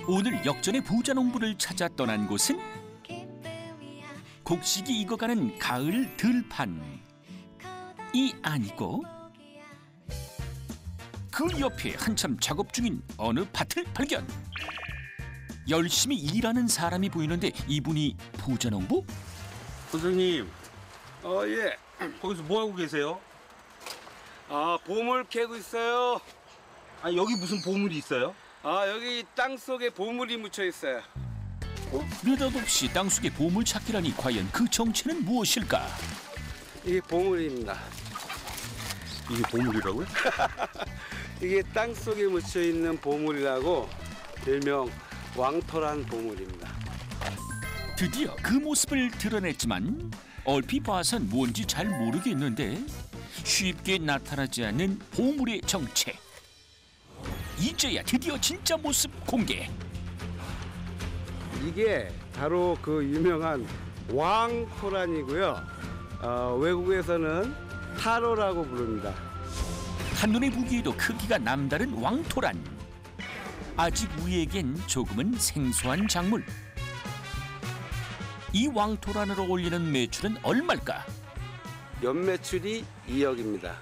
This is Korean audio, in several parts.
오늘 역전의 부자 농부를 찾아 떠난 곳은 곡식이 익어가는 가을 들판이 아니고 그 옆에 한참 작업 중인 어느 밭을 발견. 열심히 일하는 사람이 보이는데 이분이 부자 농부? 선생님, 예. 거기서 뭐 하고 계세요? 보물 캐고 있어요. 아, 여기 무슨 보물이 있어요? 여기 땅 속에 보물이 묻혀 있어요. 느닷없이 땅속의 보물 찾기라니 과연 그 정체는 무엇일까? 이게 보물입니다. 이게 보물이라고요? 이게 땅 속에 묻혀 있는 보물이라고 일명 왕토란 보물입니다. 드디어 그 모습을 드러냈지만 얼핏 봐선 뭔지 잘 모르겠는데 쉽게 나타나지 않는 보물의 정체. 이제야 드디어 진짜 모습 공개. 이게 바로 그 유명한 왕토란이고요. 외국에서는 타로라고 부릅니다. 한눈에 보기에도 크기가 남다른 왕토란. 아직 우리에겐 조금은 생소한 작물. 이 왕토란으로 올리는 매출은 얼마일까? 연매출이 2억입니다.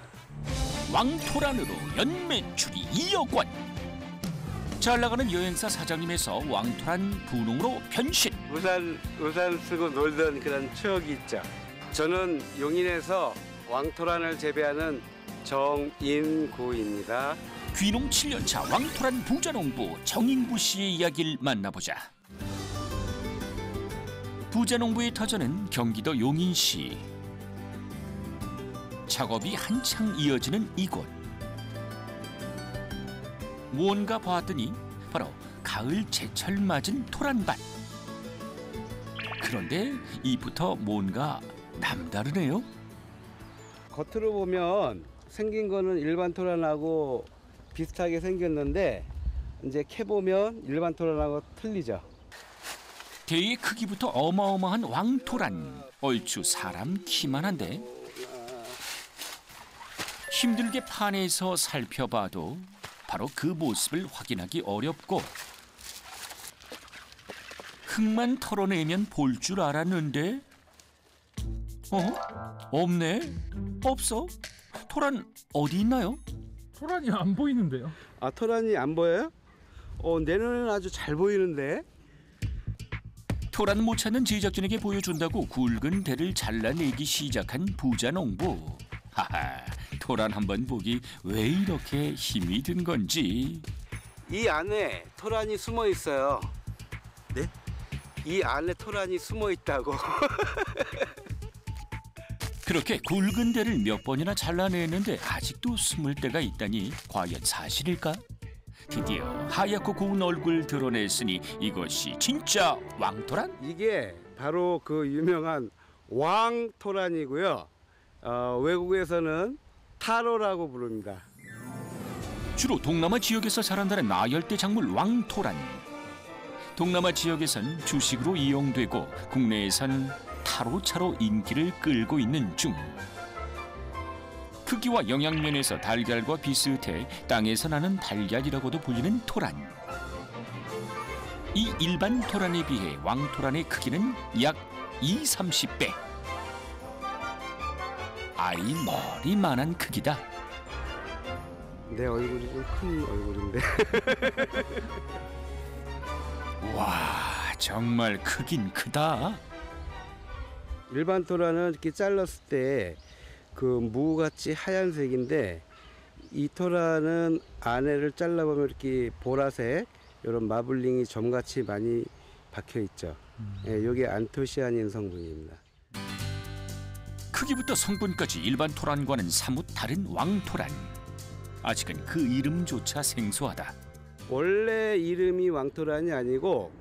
왕토란으로 연매출이 2억 원. 잘 나가는 여행사 사장님에서 왕토란 분홍으로 변신. 우산 쓰고 놀던 그런 추억이 있죠. 저는 용인에서 왕토란을 재배하는 정인구입니다. 귀농 7년차 왕토란 부자농부 정인구 씨의 이야기를 만나보자. 부자농부의 터전은 경기도 용인시. 작업이 한창 이어지는 이곳. 뭔가 봤더니 바로 가을 제철 맞은 토란밭. 그런데 이부터 뭔가 남다르네요. 겉으로 보면 생긴 거는 일반 토란하고 비슷하게 생겼는데 이제 캐보면 일반 토란하고 틀리죠. 대의 크기부터 어마어마한 왕토란. 얼추 사람 키만 한데 힘들게 파내서 살펴봐도 바로 그 모습을 확인하기 어렵고 흙만 털어내면 볼 줄 알았는데 없네? 없어? 토란 어디 있나요? 토란이 안 보이는데요. 토란이 안 보여요? 내 눈에는 아주 잘 보이는데. 토란 못 찾는 제작진에게 보여준다고 굵은 대를 잘라내기 시작한 부자농부. 하하, 토란 한번 보기 왜 이렇게 힘이 든 건지. 이 안에 토란이 숨어 있어요. 네? 이 안에 토란이 숨어 있다고. 그렇게 굵은 대를 몇 번이나 잘라내는데 아직도 숨을 데가 있다니 과연 사실일까? 드디어 하얗고 고운 얼굴 드러냈으니 이것이 진짜 왕토란? 이게 바로 그 유명한 왕토란이고요. 외국에서는 타로라고 부릅니다. 주로 동남아 지역에서 자란다는 나열대 작물 왕토란. 동남아 지역에선 주식으로 이용되고 국내에선 타로차로 인기를 끌고 있는 중. 크기와 영양면에서 달걀과 비슷해 땅에서 나는 달걀이라고도 불리는 토란. 이 일반 토란에 비해 왕토란의 크기는 약 20~30배. 아이 머리만한 크기다. 내 얼굴이 좀 큰 얼굴인데. 와, 정말 크긴 크다. 일반 토란은 이렇게 잘랐을 때 그 무같이 하얀색인데 이 토란은 안에를 잘라보면 이렇게 보라색 이런 마블링이 점같이 많이 박혀 있죠. 이게 안토시아닌 성분입니다. 크기부터 성분까지 일반 토란과는 사뭇 다른 왕토란. 아직은 그 이름조차 생소하다. 원래 이름이 왕토란이 아니고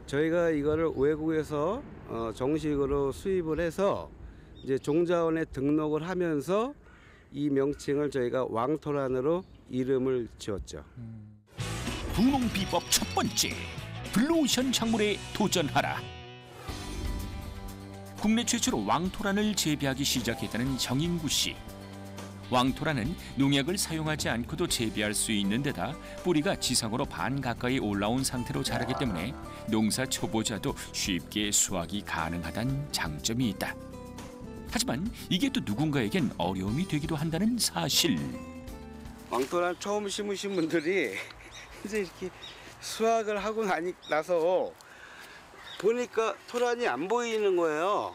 저희가 이거를 외국에서 정식으로 수입을 해서 이제 종자원에 등록을 하면서 이 명칭을 저희가 왕토란으로 이름을 지었죠. 분홍 비법 첫 번째, 블루오션 작물에 도전하라. 국내 최초로 왕토란을 재배하기 시작했다는 정인구 씨. 왕토라는 농약을 사용하지 않고도 재배할 수 있는 데다 뿌리가 지상으로 반 가까이 올라온 상태로 자라기 때문에 농사 초보자도 쉽게 수확이 가능하다는 장점이 있다. 하지만 이게 또 누군가에겐 어려움이 되기도 한다는 사실. 왕토란 처음 심으신 분들이 이제 이렇게 수확을 하고 나서 보니까 토란이 안 보이는 거예요.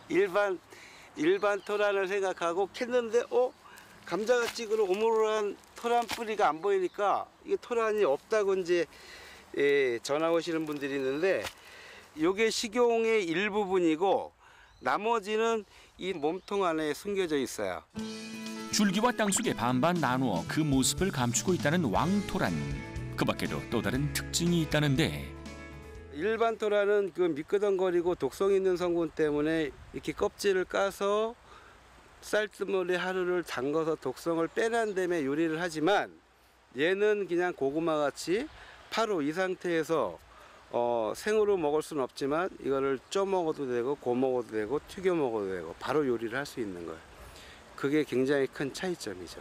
일반 토란을 생각하고 캤는데 감자갓집으로 오물오물한 토란 뿌리가 안 보이니까 이게 토란이 없다고 이제 전화 오시는 분들이 있는데, 이게 식용의 일부분이고 나머지는 이 몸통 안에 숨겨져 있어요. 줄기와 땅속에 반반 나누어 그 모습을 감추고 있다는 왕토란. 그 밖에도 또 다른 특징이 있다는데, 일반 토란은 그 미끄덩거리고 독성 있는 성분 때문에 이렇게 껍질을 까서 쌀뜨물에 하루를 담궈서 독성을 빼낸 다음에 요리를 하지만, 얘는 그냥 고구마 같이 바로 이 상태에서 생으로 먹을 수는 없지만 이거를 쪄 먹어도 되고 구워 먹어도 되고 튀겨 먹어도 되고 바로 요리를 할 수 있는 거예요. 그게 굉장히 큰 차이점이죠.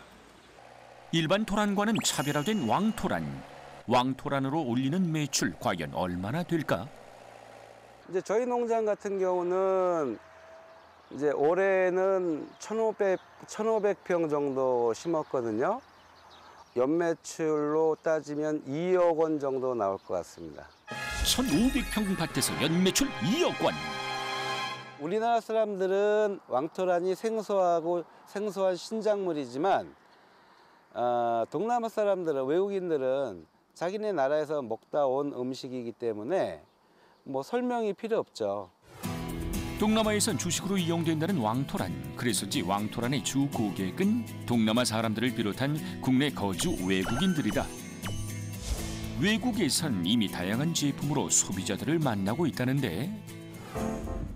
일반 토란과는 차별화된 왕토란. 왕토란으로 올리는 매출 과연 얼마나 될까? 이제 저희 농장 같은 경우는 이제 올해는 1,500평 정도 심었거든요. 연매출로 따지면 2억 원 정도 나올 것 같습니다. 1,500평 밭에서 연매출 2억 원. 우리나라 사람들은 왕토란이 생소한 신작물이지만 동남아 사람들은, 외국인들은 자기네 나라에서 먹다 온 음식이기 때문에 뭐 설명이 필요 없죠. 동남아에선 주식으로 이용된다는 왕토란. 그래서인지 왕토란의 주 고객은 동남아 사람들을 비롯한 국내 거주 외국인들이다. 외국에선 이미 다양한 제품으로 소비자들을 만나고 있다는데,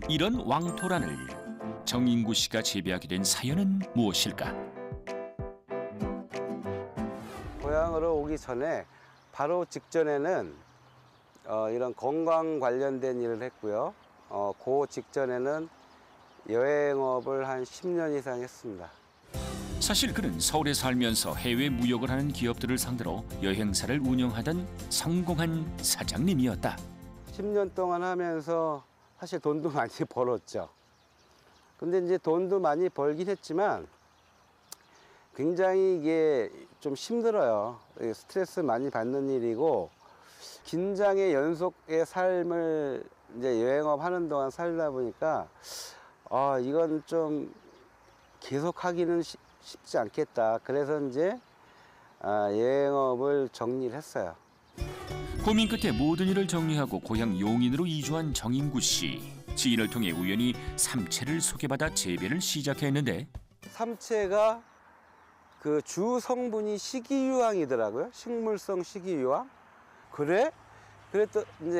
이런 왕토란을 정인구 씨가 재배하게 된 사연은 무엇일까? 고향으로 오기 전에 바로 직전에는 이런 건강 관련된 일을 했고요. 그 직전에는 여행업을 한 10년 이상 했습니다. 사실 그는 서울에 살면서 해외 무역을 하는 기업들을 상대로 여행사를 운영하던 성공한 사장님이었다. 10년 동안 하면서 사실 돈도 많이 벌었죠. 근데 이제 돈도 많이 벌긴 했지만 굉장히 이게 좀 힘들어요. 스트레스 많이 받는 일이고, 긴장의 연속의 삶을 이제 여행업 하는 동안 살다 보니까 이건 좀 계속 하기는 쉽지 않겠다. 그래서 이제 여행업을 정리를 했어요. 고민 끝에 모든 일을 정리하고 고향 용인으로 이주한 정인구 씨. 지인을 통해 우연히 삼채를 소개받아 재배를 시작했는데, 삼채가 그 주 성분이 식이유황이더라고요. 식물성 식이유황.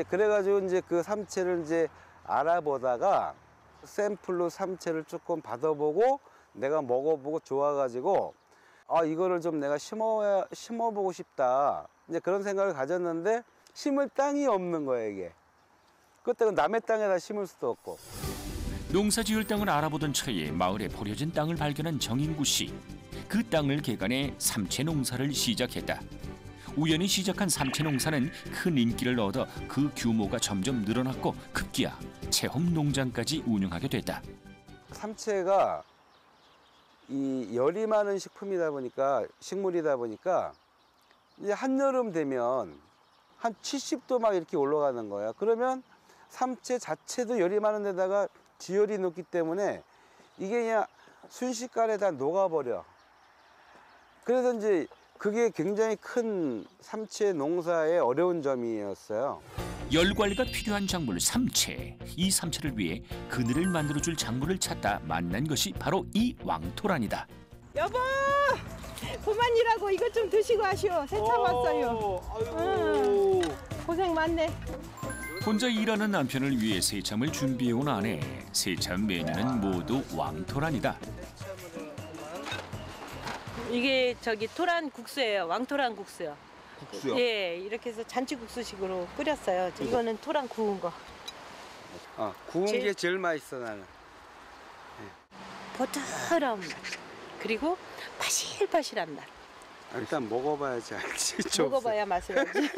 그래가지고 이제 그 삼채를 이제 알아보다가 샘플로 삼채를 조금 받아보고 내가 먹어보고 좋아가지고 이거를 좀 내가 심어보고 싶다. 이제 그런 생각을 가졌는데 심을 땅이 없는 거예요, 이게. 그때는 남의 땅에다 심을 수도 없고. 농사 지을 땅을 알아보던 차에 마을에 버려진 땅을 발견한 정인구 씨. 그 땅을 개간해 삼채 농사를 시작했다. 우연히 시작한 삼채 농사는 큰 인기를 얻어 그 규모가 점점 늘어났고 급기야 체험 농장까지 운영하게 됐다. 삼채가 이 열이 많은 식물이다 보니까 이제 한여름 되면 한 70도 막 이렇게 올라가는 거야. 그러면 삼채 자체도 열이 많은 데다가 지열이 높기 때문에 이게 그냥 순식간에 다 녹아버려. 그래서 이제 그게 굉장히 큰 삼채 농사의 어려운 점이었어요. 열 관리가 필요한 작물 삼채. 이 삼채를 위해 그늘을 만들어줄 작물을 찾다 만난 것이 바로 이 왕토란이다. 여보, 그만 일하고 이것 좀 드시고 하시오. 새참 왔어요. 아이고. 고생 많네. 혼자 일하는 남편을 위해 새참을 준비해온 아내. 새참 메뉴는 모두 왕토란이다. 이게 토란 국수예요. 왕토란 국수요. 국수요? 예, 이렇게 해서 잔치국수식으로 끓였어요. 이거는 토란 구운 거. 구운 게 제일 맛있어, 나는. 보드럼. 그리고 파실파실한 날. 일단 먹어봐야지 알지. 먹어봐야 맛을 알지.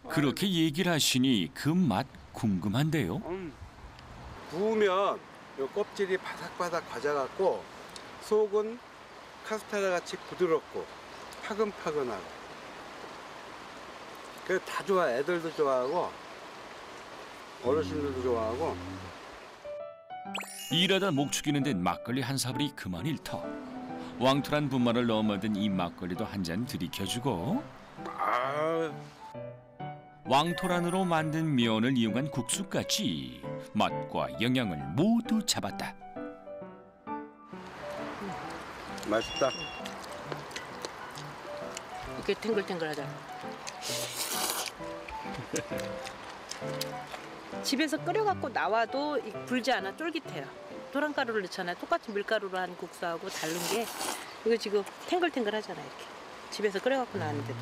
그렇게 얘기를 하시니 그 맛 궁금한데요. 구우면 요 껍질이 바삭바삭 과자같고 속은 카스테라 같이 부드럽고 파근파근하고. 그래서 다 좋아. 애들도 좋아하고 어르신들도 좋아하고. 일하다 목 축이는 듯 막걸리 한 사발이 그만일 터. 왕토란 분말을 넣어 만든 이 막걸리도 한 잔 들이켜주고 왕토란으로 만든 면을 이용한 국수까지 맛과 영양을 모두 잡았다. 맛있다. 이렇게 탱글탱글하잖아. 집에서 끓여갖고 나와도 불지 않아 쫄깃해요. 토란가루를 넣잖아요. 똑같이 밀가루로 한 국수하고 다른 게 이거 지금 탱글탱글하잖아요. 이렇게 집에서 끓여갖고 나왔는데도.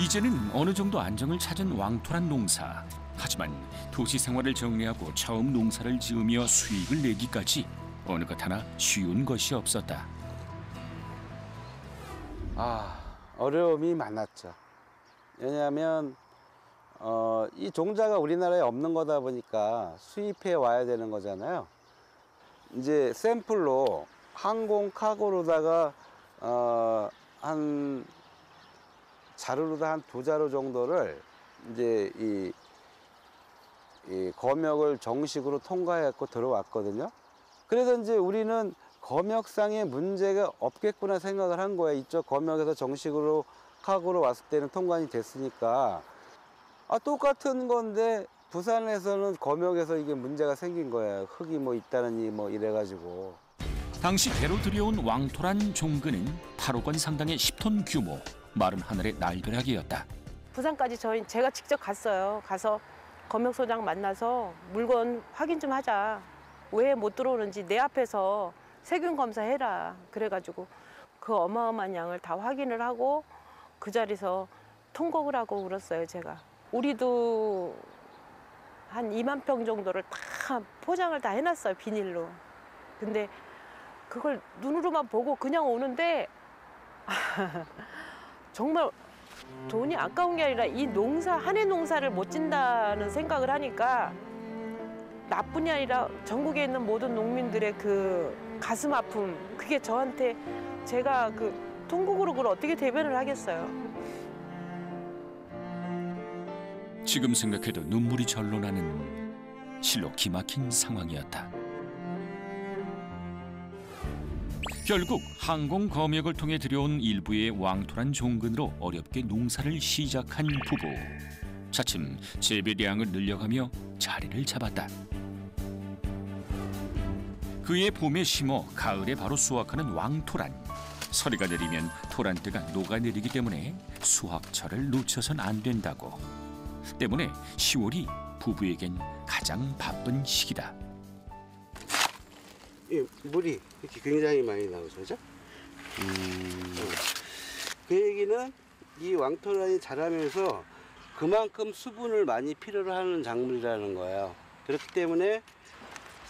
이제는 어느 정도 안정을 찾은 왕토란 농사. 하지만 도시 생활을 정리하고 처음 농사를 지으며 수익을 내기까지 어느 것 하나 쉬운 것이 없었다. 어려움이 많았죠. 왜냐하면 이 종자가 우리나라에 없는 거다 보니까 수입해 와야 되는 거잖아요. 이제 샘플로 항공 카고로다가 한 자루로다 한 2자루 정도를 이제 이 검역을 정식으로 통과해갖고 들어왔거든요. 그래서 이제 우리는 검역상의 문제가 없겠구나 생각을 한 거예요. 이쪽 검역에서 정식으로 카고로 왔을 때는 통관이 됐으니까. 똑같은 건데 부산에서는 검역에서 이게 문제가 생긴 거예요. 흙이 뭐 있다느니 뭐 이래가지고. 당시 배로 들여온 왕토란 종근은 8억 원 상당의 10톤 규모, 마른 하늘의 날벼락이었다. 부산까지 제가 직접 갔어요. 가서 검역소장 만나서 물건 확인 좀 하자. 왜 못 들어오는지 내 앞에서 세균 검사해라. 그래가지고 그 어마어마한 양을 다 확인을 하고 그 자리에서 통곡을 하고 울었어요, 제가. 우리도 한 2만 평 정도를 다 포장을 다 해놨어요, 비닐로. 근데 그걸 눈으로만 보고 그냥 오는데 정말 돈이 아까운 게 아니라 이 농사, 한 해 농사를 못 진다는 생각을 하니까 나뿐이 아니라 전국에 있는 모든 농민들의 그 가슴 아픔, 그게 저한테 제가 그 통곡으로 그걸 어떻게 대변을 하겠어요. 지금 생각해도 눈물이 절로 나는 실로 기막힌 상황이었다. 결국 항공 검역을 통해 들여온 일부의 왕토란 종근으로 어렵게 농사를 시작한 부부. 차츰 재배량을 늘려가며 자리를 잡았다. 그해 봄에 심어 가을에 바로 수확하는 왕토란. 서리가 내리면 토란대가 녹아내리기 때문에 수확철을 놓쳐선 안 된다고. 때문에 10월이 부부에겐 가장 바쁜 시기다. 물이 이렇게 굉장히 많이 나오죠, 그죠? 그 얘기는 이 왕토란이 자라면서 그만큼 수분을 많이 필요로 하는 작물이라는 거예요. 그렇기 때문에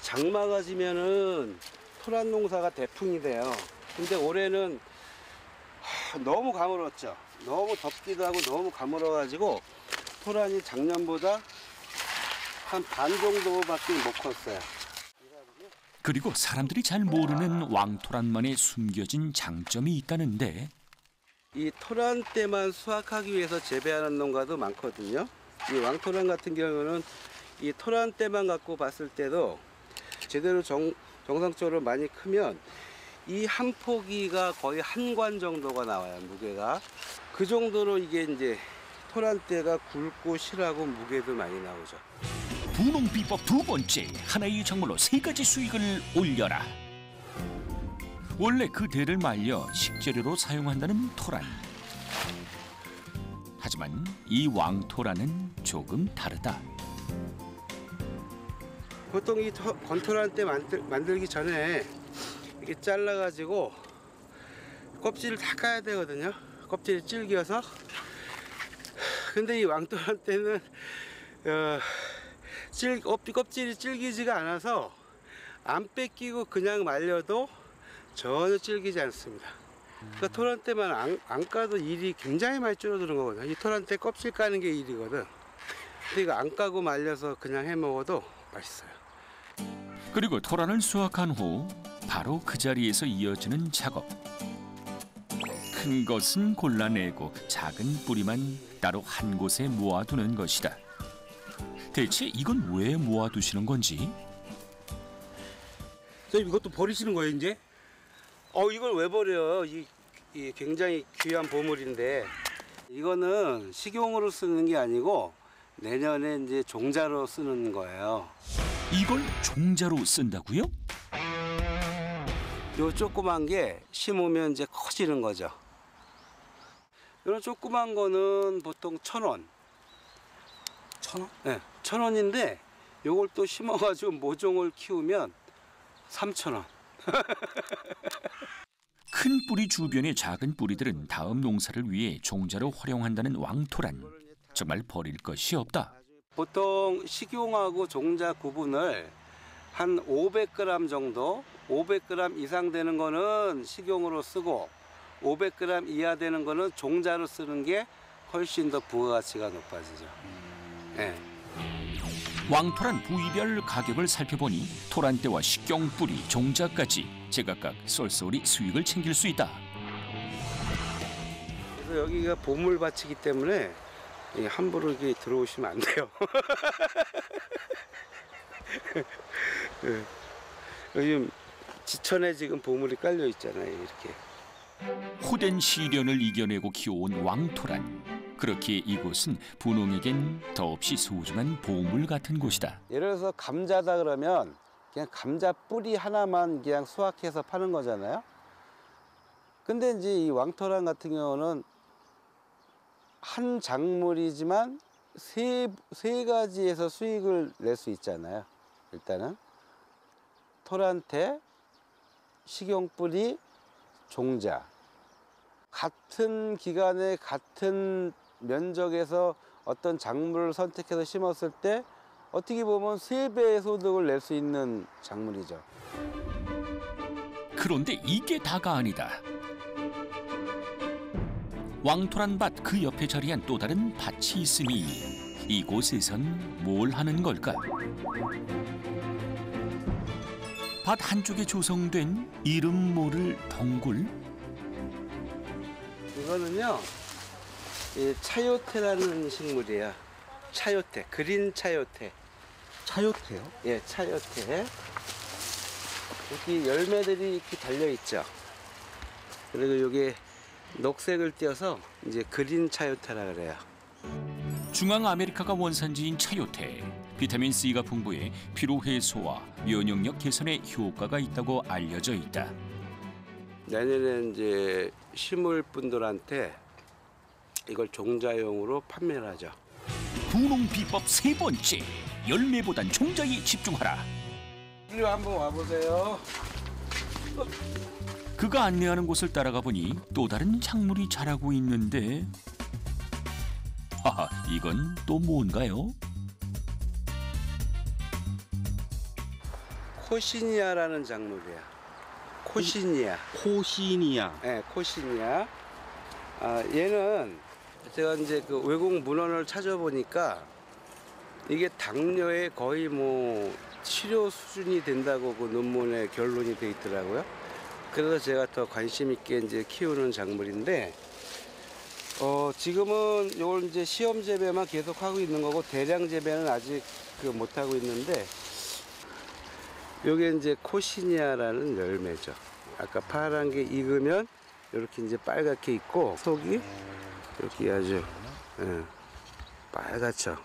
장마가 지면은 토란 농사가 대풍이 돼요. 근데 올해는 너무 가물었죠. 너무 덥기도 하고 너무 가물어가지고 토란이 작년보다 한 반 정도밖에 못 컸어요. 그리고 사람들이 잘 모르는 왕토란만의 숨겨진 장점이 있다는데 이 토란 때만 수확하기 위해서 재배하는 농가도 많거든요. 이 왕토란 같은 경우는 이 토란 때만 갖고 봤을 때도 제대로 정상적으로 많이 크면 이 한 포기가 거의 한 관 정도가 나와요, 무게가. 그 정도로 이게 이제 토란 때가 굵고 실하고 무게도 많이 나오죠. 분홍 비법 두 번째, 하나의 작물로 3가지 수익을 올려라. 원래 그 대를 말려 식재료로 사용한다는 토란. 하지만 이 왕토란은 조금 다르다. 보통 이 건토란 때 만들기 전에 이렇게 잘라가지고 껍질을 다 까야 되거든요. 껍질이 질겨서. 근데 이 왕토란 때는 껍질이 질기지가 않아서 안 뺏기고 그냥 말려도 전혀 질기지 않습니다. 그러니까 토란대만 안 까도 일이 굉장히 많이 줄어드는 거거든요. 이 토란대 껍질 까는 게 일이거든. 근데 이거 안 까고 말려서 그냥 해 먹어도 맛있어요. 그리고 토란을 수확한 후 바로 그 자리에서 이어지는 작업. 큰 것은 골라내고 작은 뿌리만 따로 한 곳에 모아두는 것이다. 대체 이건 왜 모아두시는 건지? 선생님 이것도 버리시는 거예요 이제? 이걸 왜 버려? 이 굉장히 귀한 보물인데 이거는 식용으로 쓰는 게 아니고 내년에 이제 종자로 쓰는 거예요. 이걸 종자로 쓴다고요? 요 조그만 게 심으면 이제 커지는 거죠. 이런 조그만 거는 보통 1,000원. 1,000원? 네, 1,000원인데 요걸 또 심어가지고 모종을 키우면 3,000원. 큰 뿌리 주변의 작은 뿌리들은 다음 농사를 위해 종자로 활용한다는 왕토란. 정말 버릴 것이 없다. 보통 식용하고 종자 구분을 한 500g 정도, 500g 이상 되는 거는 식용으로 쓰고 500g 이하 되는 거는 종자로 쓰는 게 훨씬 더 부가가치가 높아지죠. 네. 왕토란 부위별 가격을 살펴보니 토란대와 식용 뿌리, 종자까지 제각각 쏠쏠히 수익을 챙길 수 있다. 그래서 여기가 보물밭이기 때문에 함부로 이렇게 들어오시면 안 돼요. 요즘 지천에 지금 보물이 깔려 있잖아요, 이렇게. 호된 시련을 이겨내고 키워온 왕토란. 그렇기에 이곳은 분홍에겐 더없이 소중한 보물 같은 곳이다. 예를 들어서 감자다 그러면 그냥 감자 뿌리 하나만 그냥 수확해서 파는 거잖아요. 근데 이제 이 왕토란 같은 경우는 한 작물이지만 세 가지에서 수익을 낼 수 있잖아요. 일단은 토란대, 식용뿌리, 종자. 같은 기간에 같은 면적에서 어떤 작물을 선택해서 심었을 때 어떻게 보면 3배의 소득을 낼 수 있는 작물이죠. 그런데 이게 다가 아니다. 왕토란밭 그 옆에 자리한 또 다른 밭이 있으니 이곳에선 뭘 하는 걸까? 밭 한쪽에 조성된 이름 모를 동굴. 이거는요, 이 차요테라는 식물이에요. 차요테, 그린 차요테. 차요테요? 예, 차요테. 여기 열매들이 이렇게 달려 있죠. 그리고 이게 녹색을 띄어서 이제 그린 차요테라 그래요. 중앙 아메리카가 원산지인 차요테. 비타민 C가 풍부해 피로 해소와 면역력 개선에 효과가 있다고 알려져 있다. 내년에 이제 심을 분들한테 이걸 종자용으로 판매를 하죠. 분홍 비법 3번째. 열매보단 종자에 집중하라. 이리 한번 와보세요. 그가 안내하는 곳을 따라가 보니 또 다른 작물이 자라고 있는데, 하하, 이건 또 뭔가요? 코시니아라는 작물이야. 코시니아. 코시니아. 네, 코시니아. 얘는 제가 이제 그 외국 문헌을 찾아보니까 이게 당뇨에 거의 뭐 치료 수준이 된다고 그 논문에 결론이 돼 있더라고요. 그래서 제가 더 관심 있게 이제 키우는 작물인데, 지금은 이걸 이제 시험 재배만 계속 하고 있는 거고 대량 재배는 아직 못 하고 있는데, 요게 이제 코시니아라는 열매죠. 아까 파란 게 익으면 이렇게 이제 빨갛게 있고 속이 이렇게 아주 빨갛죠.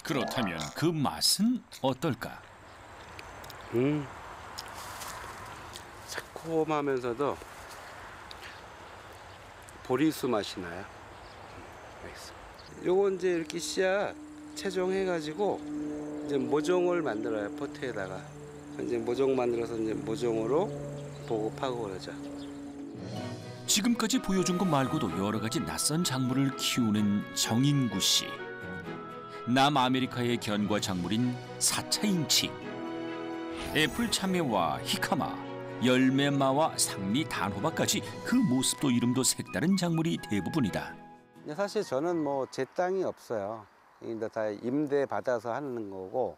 그렇다면 그 맛은 어떨까? 새콤하면서도 보리수 맛이 나요. 맛있어. 요거 이제 이렇게 씨앗 채종해가지고 이제 모종을 만들어요. 포트에다가 이제 모종 만들어서 이제 모종으로 보급하고 그러죠. 지금까지 보여준 것 말고도 여러 가지 낯선 작물을 키우는 정인구 씨. 남아메리카의 견과 작물인 4차 인치, 애플 참외와 히카마, 열매마와 상리 단호박까지 그 모습도 이름도 색다른 작물이 대부분이다. 사실 저는 뭐 제 땅이 없어요. 근데 다 임대 받아서 하는 거고,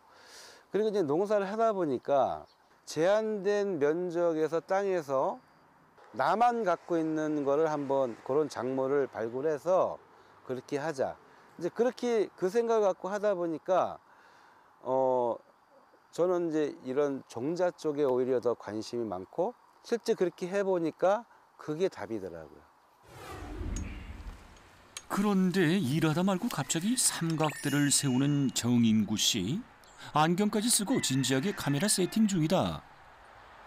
그리고 이제 농사를 하다 보니까 제한된 면적에서 땅에서 나만 갖고 있는 거를 한번 그런 작물을 발굴해서 그렇게 하자. 이제 그렇게 그 생각을 갖고 하다 보니까 저는 이제 이런 종자 쪽에 오히려 더 관심이 많고, 실제 그렇게 해보니까 그게 답이더라고요. 그런데 일하다 말고 갑자기 삼각대를 세우는 정인구 씨. 안경까지 쓰고 진지하게 카메라 세팅 중이다.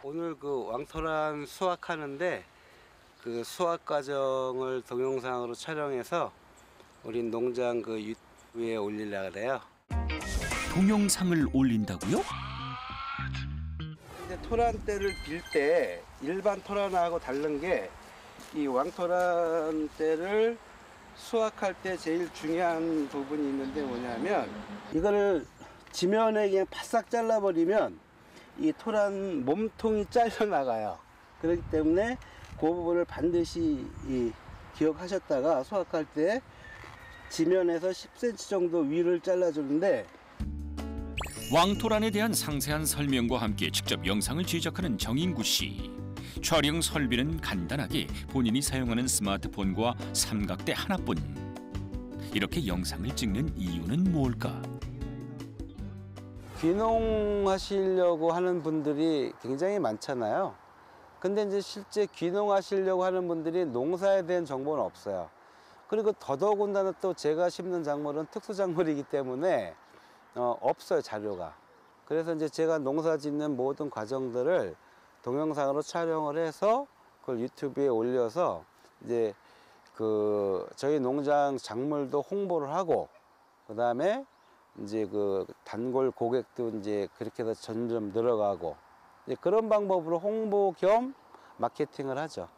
오늘 그 왕토란 수확하는데 그 수확 과정을 동영상으로 촬영해서 우리 농장 그 유튜브에 올리려고 그래요. 동영상을 올린다고요? 이제 토란대를 빌 때 일반 토란하고 다른 게 이 왕토란대를 수확할 때 제일 중요한 부분이 있는데 뭐냐면, 이거를 지면에 그냥 바싹 잘라버리면 이 토란 몸통이 잘려 나가요. 그렇기 때문에 그 부분을 반드시 기억하셨다가 수확할 때 지면에서 10cm 정도 위를 잘라주는데, 왕토란에 대한 상세한 설명과 함께 직접 영상을 제작하는 정인구 씨. 촬영 설비는 간단하게 본인이 사용하는 스마트폰과 삼각대 하나뿐. 이렇게 영상을 찍는 이유는 뭘까? 귀농하시려고 하는 분들이 굉장히 많잖아요. 근데 이제 실제 귀농하시려고 하는 분들이 농사에 대한 정보는 없어요. 그리고 더더군다나 또 제가 심는 작물은 특수작물이기 때문에 없어요, 자료가. 그래서 이제 제가 농사 짓는 모든 과정들을 동영상으로 촬영을 해서 그걸 유튜브에 올려서 이제 그 저희 농장 작물도 홍보를 하고, 그다음에 이제 그 단골 고객도 이제 그렇게 해서 점점 늘어가고, 이제 그런 방법으로 홍보 겸 마케팅을 하죠.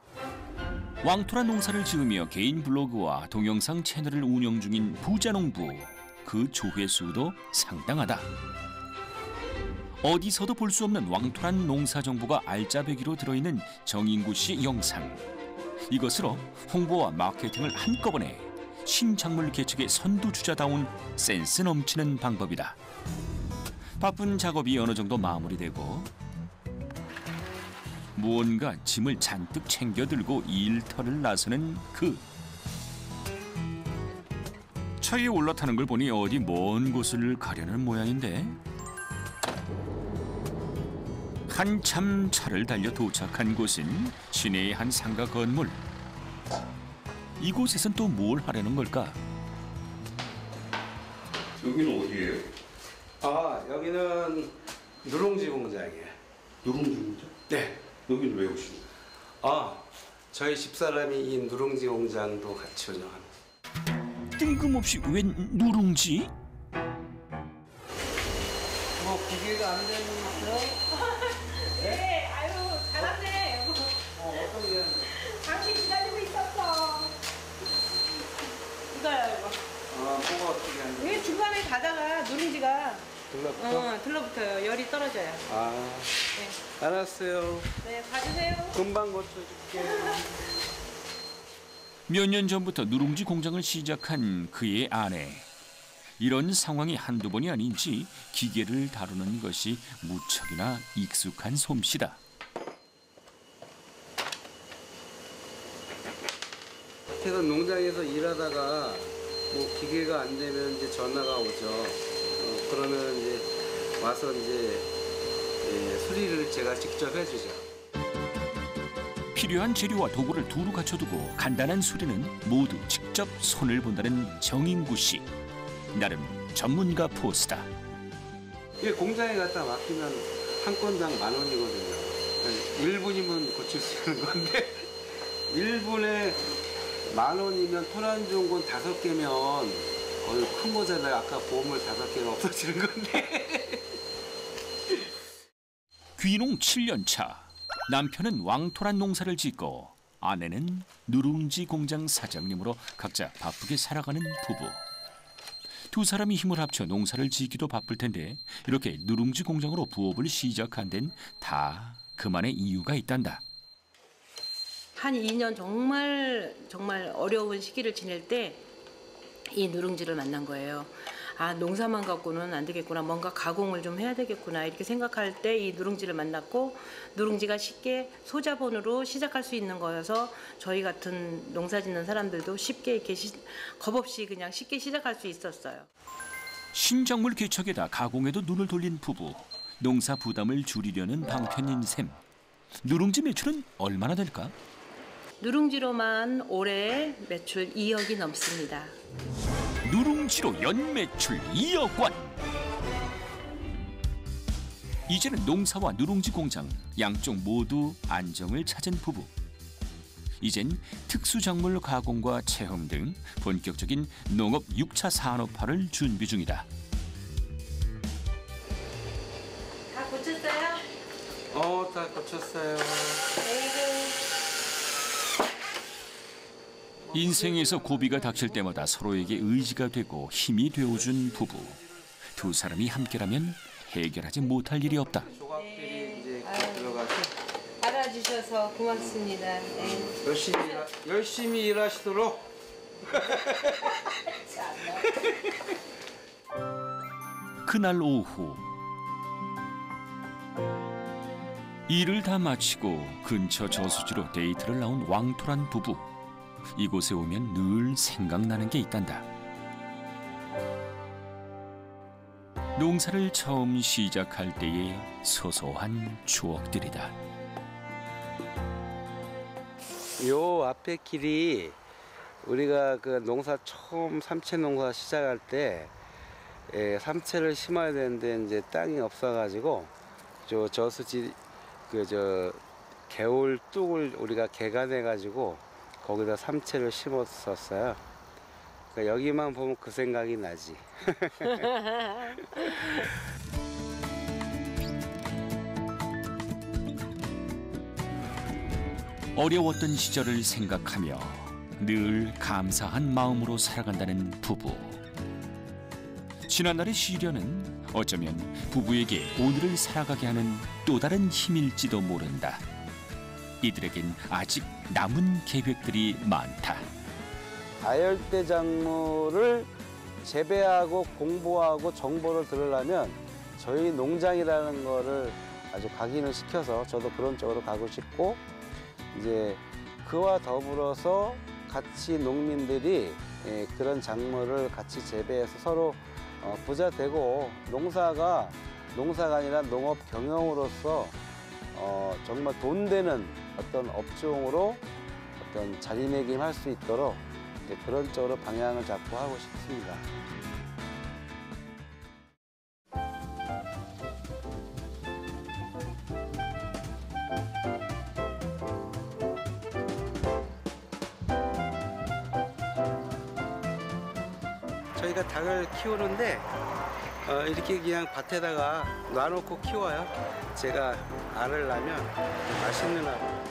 왕토란 농사를 지으며 개인 블로그와 동영상 채널을 운영 중인 부자농부. 그 조회수도 상당하다. 어디서도 볼 수 없는 왕토란 농사 정보가 알짜배기로 들어있는 정인구 씨 영상. 이것으로 홍보와 마케팅을 한꺼번에 신작물 개척의 선두주자다운 센스 넘치는 방법이다. 바쁜 작업이 어느 정도 마무리되고 무언가 짐을 잔뜩 챙겨 들고 일터를 나서는 그. 차에 올라타는 걸 보니 어디 먼 곳을 가려는 모양인데, 한참 차를 달려 도착한 곳은 시내의 한 상가 건물. 이곳에선 또 뭘 하려는 걸까? 여기는 어디예요? 여기는 누룽지 공장이에요. 누룽지 공장? 네. 여기는 왜 오신 거예요? 저희 집사람이 이 누룽지 공장도 같이 운영합니다. 뜬금없이 웬 누룽지? 뭐 기계가 안 되는 거죠? 네, 아유, 잘하네. 어떤 게? 당신 기다리고 있었어. 이거야, 이거. 뭐가 어떻게 하는 거예요? 왜 중간에 가다가 누룽지가 들러붙어? 들러붙어요. 열이 떨어져요. 네. 알았어요. 네, 봐주세요. 금방 고쳐줄게. 몇 년 전부터 누룽지 공장을 시작한 그의 아내. 이런 상황이 한두 번이 아닌지 기계를 다루는 것이 무척이나 익숙한 솜씨다. 그래서 농장에서 일하다가 뭐 기계가 안 되면 이제 전화가 오죠. 그러면 이제 와서 이제 수리를 제가 직접 해주죠. 필요한 재료와 도구를 두루 갖춰두고 간단한 수리는 모두 직접 손을 본다는 정인구 씨. 나름 전문가 포스다. 이게 공장에 갖다 맡기면 한 건당 10,000원이거든요. 1분이면 고칠 수 있는 건데 1분에 10,000원이면 토란 좋은 건 5개면 큰 거잖아요. 아까 보물 5개가 없어지는 건데. 귀농 7년 차. 남편은 왕토란 농사를 짓고 아내는 누룽지 공장 사장님으로 각자 바쁘게 살아가는 부부. 두 사람이 힘을 합쳐 농사를 짓기도 바쁠 텐데 이렇게 누룽지 공장으로 부업을 시작한 데는 다 그만의 이유가 있단다. 한 2년 정말 어려운 시기를 지낼 때 이 누룽지를 만난 거예요. 아, 농사만 갖고는 안 되겠구나. 뭔가 가공을 좀 해야 되겠구나. 이렇게 생각할 때 이 누룽지를 만났고 누룽지가 쉽게 소자본으로 시작할 수 있는 거여서 저희 같은 농사 짓는 사람들도 쉽게 이렇게 겁 없이 그냥 쉽게 시작할 수 있었어요. 신작물 개척에다 가공에도 눈을 돌린 부부. 농사 부담을 줄이려는 방편인 셈. 누룽지 매출은 얼마나 될까? 누룽지로만 올해 매출 2억이 넘습니다. 누룽지로 연 매출 2억 원. 이제는 농사와 누룽지 공장 양쪽 모두 안정을 찾은 부부. 이젠 특수작물 가공과 체험 등 본격적인 농업 6차 산업화를 준비 중이다. 다 고쳤어요? 다 고쳤어요. 인생에서 고비가 닥칠 때마다 서로에게 의지가 되고 힘이 되어준 부부. 두 사람이 함께라면 해결하지 못할 일이 없다. 조각들이 이제 들어가서 알아주셔서 고맙습니다. 네. 열심히 일하시도록. 그날 오후 일을 다 마치고 근처 저수지로 데이트를 나온 왕토란 부부. 이곳에 오면 늘 생각나는 게 있단다. 농사를 처음 시작할 때의 소소한 추억들이다. 요 앞에 길이 우리가 그 농사 처음 삼채 농사 시작할 때 삼채를 심어야 되는데 이제 땅이 없어가지고 저수지 개울 뚝을 우리가 개간해가지고 거기다 삼채를 심었었어요. 그러니까 여기만 보면 그 생각이 나지. 어려웠던 시절을 생각하며 늘 감사한 마음으로 살아간다는 부부. 지난날의 시련은 어쩌면 부부에게 오늘을 살아가게 하는 또 다른 힘일지도 모른다. 이들에겐 아직 남은 계획들이 많다. 아열대 작물을 재배하고 공부하고 정보를 들으려면 저희 농장이라는 거를 아주 각인을 시켜서 저도 그런 쪽으로 가고 싶고, 이제 그와 더불어서 같이 농민들이 그런 작물을 같이 재배해서 서로 부자 되고 농사가 아니라 농업 경영으로서 정말 돈 되는 어떤 업종으로 어떤 자리매김할 수 있도록 그런 쪽으로 방향을 잡고 하고 싶습니다. 저희가 닭을 키우는데 이렇게 그냥 밭에다가 놔놓고 키워요. 제가 알을 낳으면 맛있는 알을